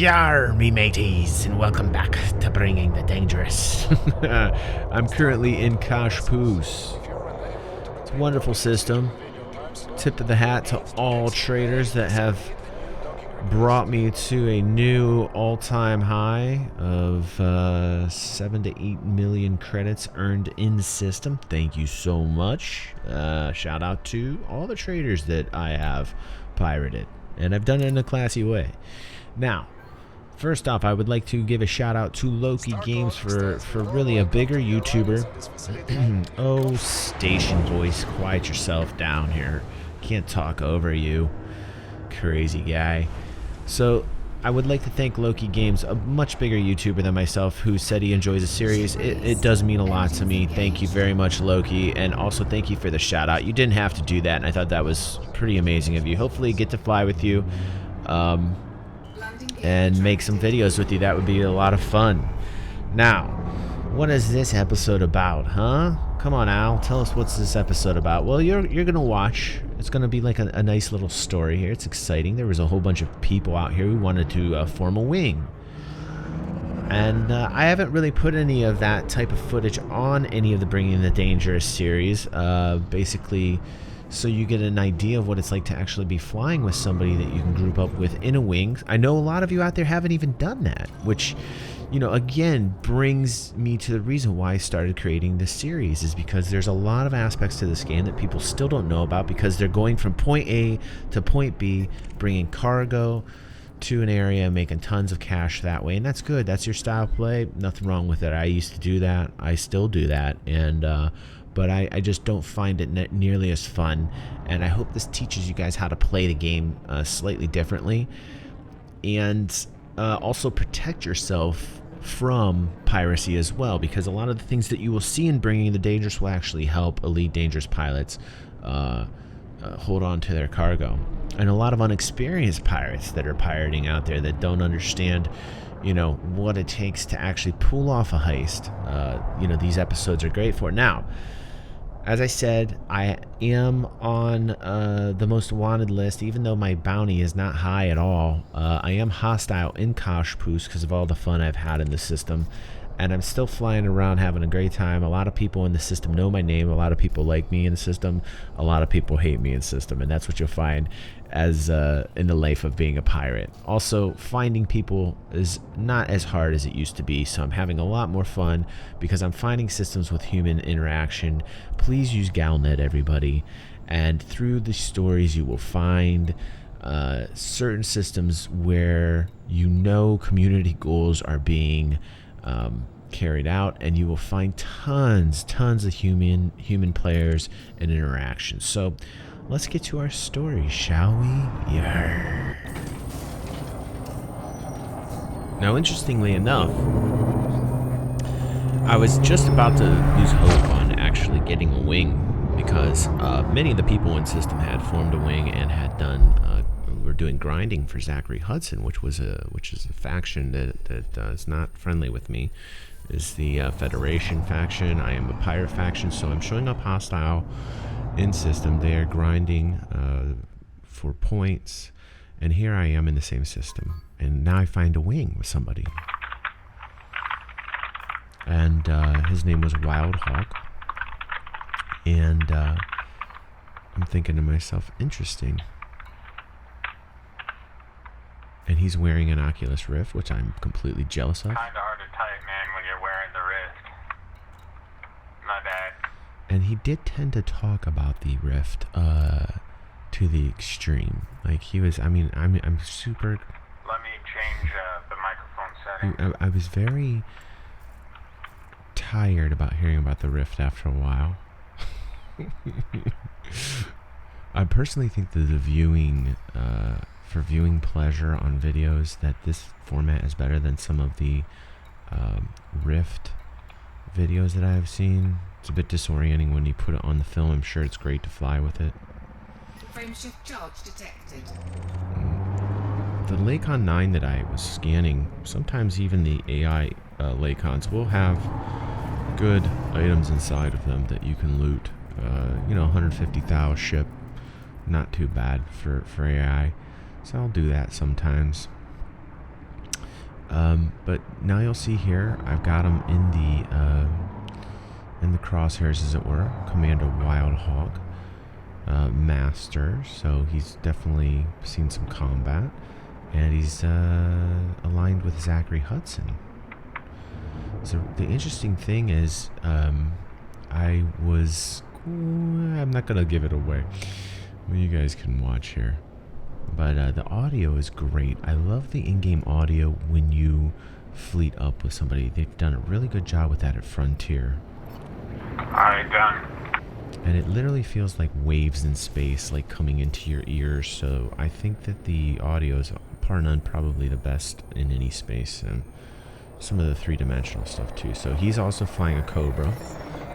Yarrrr, me mateys, and welcome back to Bringing the Dangerous. I'm currently in Kashpoos. It's a wonderful system. Tip of the hat to all traders that have brought me to a new all-time high of 7 to 8 million credits earned in the system. Thank you so much. Shout out to all the traders that I have pirated, and I've done it in a classy way. Now, first off, I would like to give a shout out to Lokey Games for really a bigger YouTuber. Oh, station voice, quiet yourself down here. Can't talk over you, crazy guy. So, I would like to thank Lokey Games, a much bigger YouTuber than myself, who said he enjoys the series. It does mean a lot to me. Thank you very much, Lokey, and also thank you for the shout out. You didn't have to do that, and I thought that was pretty amazing of you. Hopefully, get to fly with you. And make some videos with you. That would be a lot of fun. Now, what is this episode about, huh? Come on, Al, tell us what's this episode about. Well, you're gonna watch. It's gonna be like a nice little story here. It's exciting. There was a whole bunch of people out here who wanted to form a wing, and I haven't really put any of that type of footage on any of the Bringing the Dangerous series. Basically, so you get an idea of what it's like to actually be flying with somebody that you can group up with in a wing. I know a lot of you out there haven't even done that, which, you know, again, brings me to the reason why I started creating this series, is because there's a lot of aspects to this game that people still don't know about, because they're going from point A to point B, bringing cargo to an area, making tons of cash that way, and that's good. That's your style of play. Nothing wrong with it. I used to do that. I still do that, and but I just don't find it nearly as fun, and I hope this teaches you guys how to play the game slightly differently, and also protect yourself from piracy as well, because a lot of the things that you will see in Bringing the Dangerous will actually help elite dangerous pilots hold on to their cargo. And a lot of unexperienced pirates that are pirating out there that don't understand, you know, what it takes to actually pull off a heist. You know, these episodes are great for. Now, as I said, I am on the most wanted list, even though my bounty is not high at all. I am hostile in Kashpoos because of all the fun I've had in the system, and I'm still flying around having a great time. A lot of people in the system know my name. A lot of people like me in the system. A lot of people hate me in the system, and that's what you'll find as in the life of being a pirate. Also, finding people is not as hard as it used to be, so I'm having a lot more fun because I'm finding systems with human interaction. Please use Galnet, everybody, and through the stories you will find certain systems where you know community goals are being carried out, and you will find tons of human players and interactions. So let's get to our story, shall we? Yarrrr. Now, interestingly enough, I was just about to lose hope on actually getting a wing, because many of the people in system had formed a wing and had done were doing grinding for Zachary Hudson, which is a faction that is not friendly with me. Is the Federation faction. I am a pirate faction, so I'm showing up hostile in system. They are grinding for points, and here I am in the same system, and now I find a wing with somebody, and his name was Wild Hawk, and I'm thinking to myself, interesting. And he's wearing an Oculus Rift, which I'm completely jealous of. Kinda hard to type, man, when you're wearing the Rift. My bad. And he did tend to talk about the Rift to the extreme. Like, he was, I mean, I'm super... Let me change the microphone setting. I was very tired about hearing about the Rift after a while. I personally think that the viewing... for viewing pleasure on videos, that this format is better than some of the Rift videos that I have seen. It's a bit disorienting when you put it on the film. I'm sure it's great to fly with it. Frameshift charge detected. The Lakon 9 that I was scanning, sometimes even the AI Lakons will have good items inside of them that you can loot. You know, 150,000 ship, not too bad for AI. So I'll do that sometimes. But now you'll see here, I've got him in the crosshairs, as it were. Commander Wildhog, Master. So he's definitely seen some combat, and he's aligned with Zachary Hudson. So the interesting thing is, I'm not gonna give it away. You guys can watch here. But the audio is great. I love the in-game audio when you fleet up with somebody. They've done a really good job with that at Frontier. Alright, done. And it literally feels like waves in space, like coming into your ears. So I think that the audio is, par none, probably the best in any space. And some of the three-dimensional stuff too. So he's also flying a Cobra.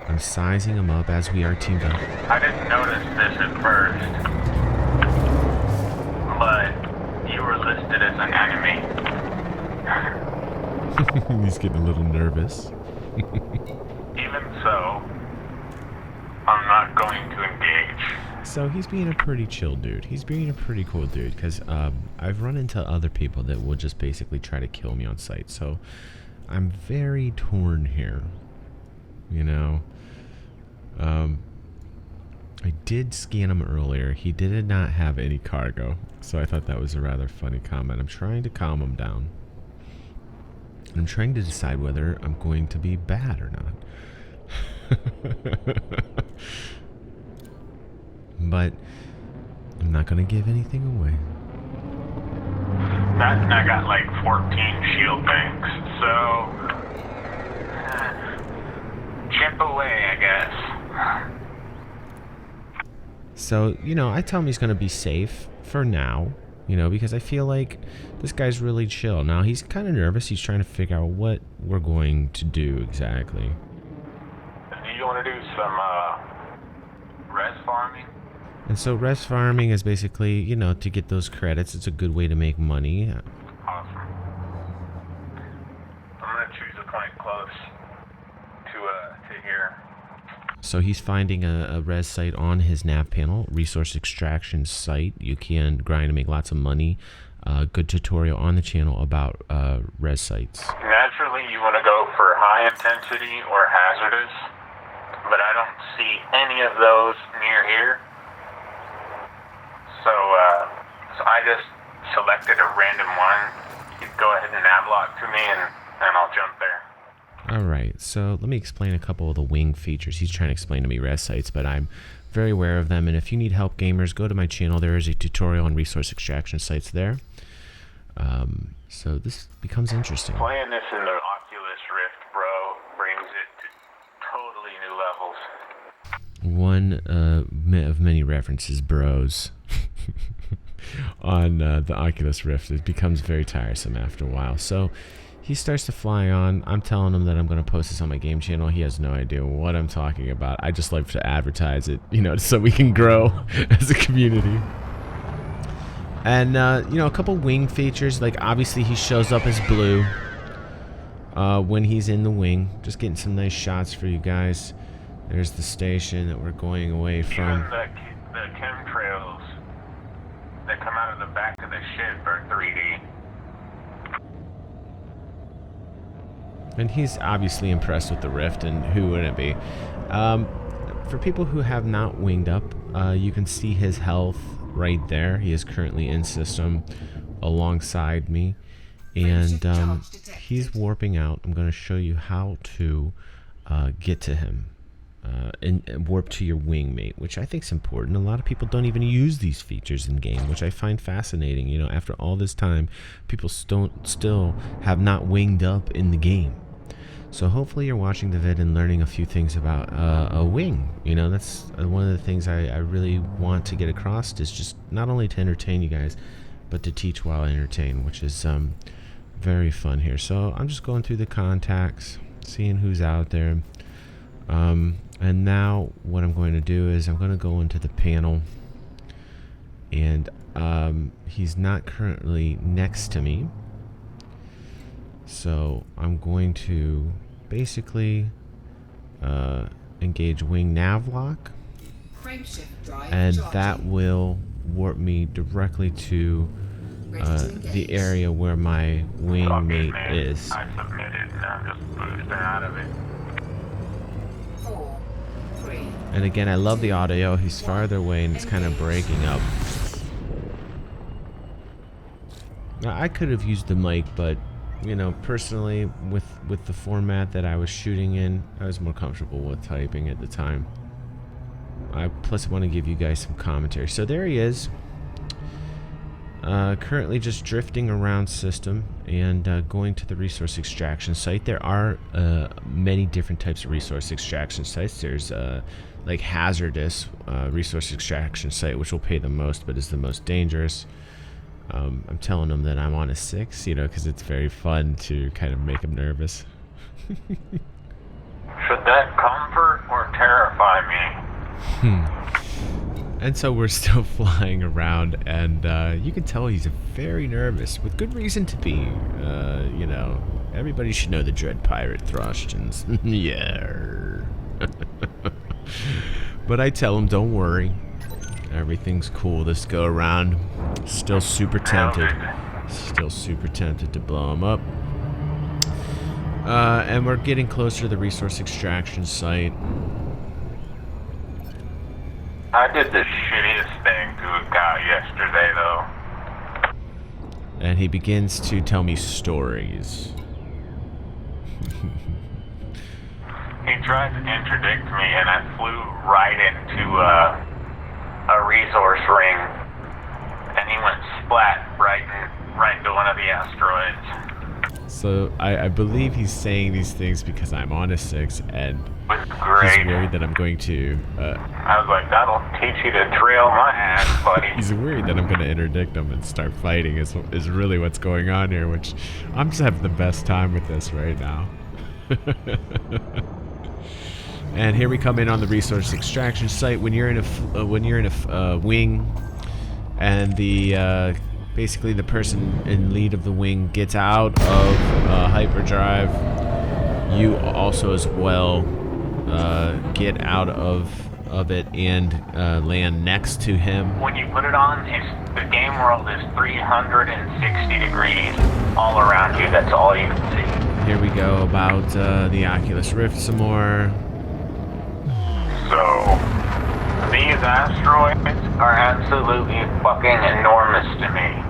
I'm sizing him up as we are teamed up. I didn't notice this at first, but you were listed as an enemy. He's getting a little nervous. Even so, I'm not going to engage. So he's being a pretty chill dude. He's being a pretty cool dude, because I've run into other people that will just basically try to kill me on sight. So I'm very torn here, you know. I did scan him earlier. He did not have any cargo, so I thought that was a rather funny comment. I'm trying to calm him down. I'm trying to decide whether I'm going to be bad or not. But I'm not going to give anything away. That and I got like 14 shield banks, so chip away, I guess. So, you know, I tell him he's going to be safe for now, you know, because I feel like this guy's really chill. Now, he's kind of nervous. He's trying to figure out what we're going to do exactly. Do you want to do some res farming? And so res farming is basically, you know, to get those credits. It's a good way to make money. Awesome. I'm going to choose a point close to here. So he's finding a res site on his nav panel, resource extraction site. You can grind and make lots of money. Good tutorial on the channel about res sites. Naturally, you want to go for high intensity or hazardous, but I don't see any of those near here. So I just selected a random one. You go ahead and navlock to me, and I'll jump there. Alright, so let me explain a couple of the wing features. He's trying to explain to me res sites, but I'm very aware of them. And if you need help, gamers, go to my channel. There is a tutorial on resource extraction sites there. So this becomes interesting. Playing this in the Oculus Rift, bro, brings it to totally new levels. One of many references, bros, on the Oculus Rift. It becomes very tiresome after a while. So he starts to fly on. I'm telling him that I'm going to post this on my game channel. He has no idea what I'm talking about. I just like to advertise it, you know, so we can grow as a community. And, you know, a couple wing features. Like, obviously, he shows up as blue when he's in the wing. Just getting some nice shots for you guys. There's the station that we're going away from. Even the chemtrails that come out of the back of the ship are 3D. And he's obviously impressed with the Rift, and who wouldn't be? For people who have not winged up, you can see his health right there. He is currently in system alongside me, and he's warping out. I'm going to show you how to get to him and warp to your wingmate, which I think is important. A lot of people don't even use these features in game, which I find fascinating. You know, after all this time, people still have not winged up in the game. So hopefully you're watching the vid and learning a few things about a wing. You know, that's one of the things I really want to get across, is just not only to entertain you guys, but to teach while I entertain, which is very fun here. So I'm just going through the contacts, seeing who's out there. And now what I'm going to do is I'm going to go into the panel, and he's not currently next to me. So I'm going to basically engage wing navlock, Frameshift drive and charging. that will warp me directly to the area where my wingmate is. I submitted and I'm just boosting out of it. 4, 3. And again, I love the audio. He's farther away and it's kind of breaking up. Now, I could have used the mic, but you know, personally, with the format that I was shooting in, I was more comfortable with typing at the time. Plus, I want to give you guys some commentary. So there he is. Currently just drifting around system and going to the resource extraction site. There are many different types of resource extraction sites. There's like hazardous resource extraction site, which will pay the most, but is the most dangerous. I'm telling him that I'm on a 6, you know, because it's very fun to kind of make him nervous. Should that comfort or terrify me? And so we're still flying around, and you can tell he's very nervous, with good reason to be. You know, everybody should know the Dread Pirate Thrustins. Yarrrr. But I tell him, don't worry. Everything's cool this go around. Still super tempted. Still super tempted to blow him up. And we're getting closer to the resource extraction site. I did the shittiest thing to a guy yesterday, though. And he begins to tell me stories. He tried to interdict me, and I flew right into a resource ring, and he went splat right into one of the asteroids. So I believe he's saying these things because I'm on a 6, and It was great. he's worried that I'm going to. I was like, that'll teach you to trail my ass, buddy. He's worried that I'm going to interdict him and start fighting. Is really what's going on here. Which I'm just having the best time with this right now. And here we come in on the resource extraction site. When you're in a wing, and the basically the person in lead of the wing gets out of hyperdrive, you also as well get out of it and land next to him. When you put it on, the game world is 360 degrees all around you. That's all you can see. Here we go about the Oculus Rift some more. So, these asteroids are absolutely fucking enormous to me.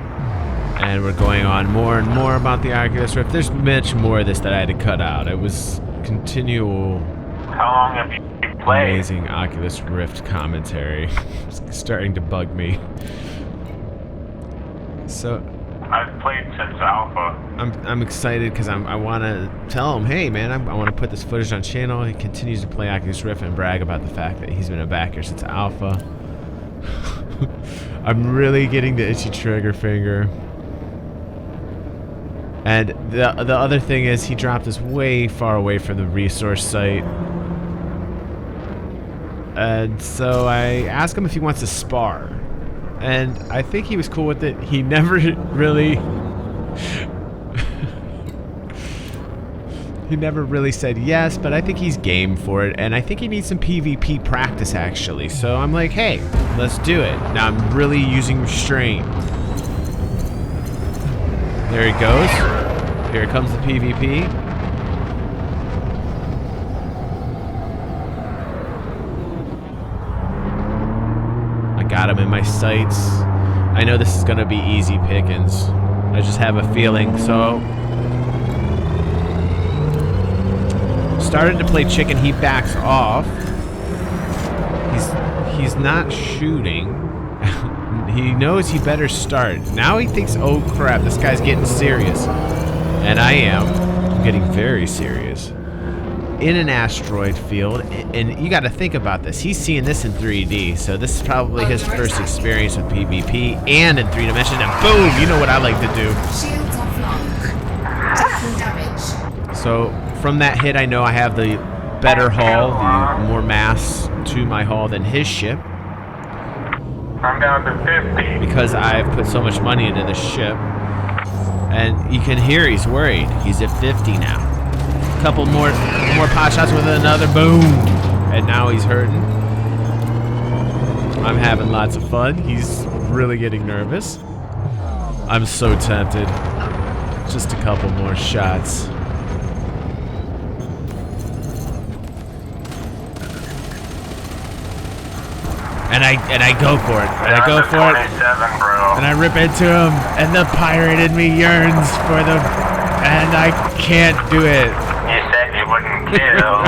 And we're going on more and more about the Oculus Rift. There's much more of this that I had to cut out. It was continual, How long have you played? amazing Oculus Rift commentary. It's starting to bug me. So I've played since Alpha. I'm excited because I want to tell him, hey man, I want to put this footage on channel. He continues to play Oculus Rift and brag about the fact that he's been a backer since Alpha. I'm really getting the itchy trigger finger. And the other thing is he dropped us way far away from the resource site. And so I asked him if he wants to spar. And I think he was cool with it. He never really... he never really said yes, but I think he's game for it. And I think he needs some PvP practice, actually. So I'm like, hey, let's do it. Now I'm really using restraint. There he goes. Here comes the PvP. I got him in my sights. I know this is gonna be easy pickings. I just have a feeling. So, started to play chicken. He backs off. He's not shooting. He knows he better start. Now he thinks, oh crap, this guy's getting serious. And I am. I'm getting very serious. In an asteroid field, and you gotta think about this. He's seeing this in 3D, so this is probably his first experience with PvP and in 3 dimensions, and boom, you know what I like to do. Shields offline. Taking damage. So from that hit, I know I have the better hull, the more mass to my hull than his ship. I'm down to 50. Because I've put so much money into this ship. And you can hear he's worried. He's at 50 now. A couple more pot shots with another boom. And now he's hurting. I'm having lots of fun. He's really getting nervous. I'm so tempted. Just a couple more shots. And I go for it. And I go for it. 27, bro. And I rip into him. And the pirate in me yearns for the... And I can't do it. You said you wouldn't kill.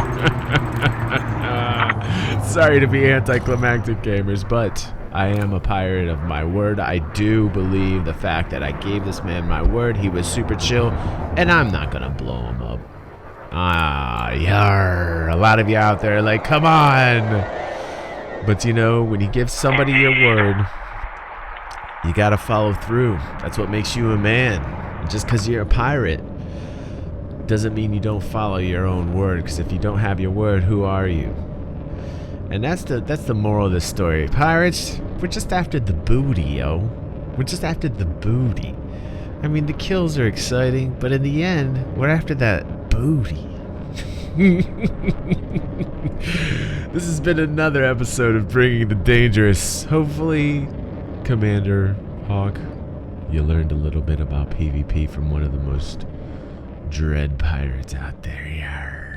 Sorry to be anticlimactic, gamers, but I am a pirate of my word. I do believe the fact that I gave this man my word. He was super chill, and I'm not gonna blow him up. Yarrrr. A lot of you out there are like, come on. But you know, when you give somebody your word, you gotta follow through. That's what makes you a man. And just because you're a pirate doesn't mean you don't follow your own word, because if you don't have your word, who are you? And that's the moral of this story. Pirates, we're just after the booty, yo. We're just after the booty. I mean, the kills are exciting, but in the end, we're after that booty. This has been another episode of Bringing the Dangerous. Hopefully, Commander Hawk, you learned a little bit about PvP from one of the most dread pirates out there. Yarrrr.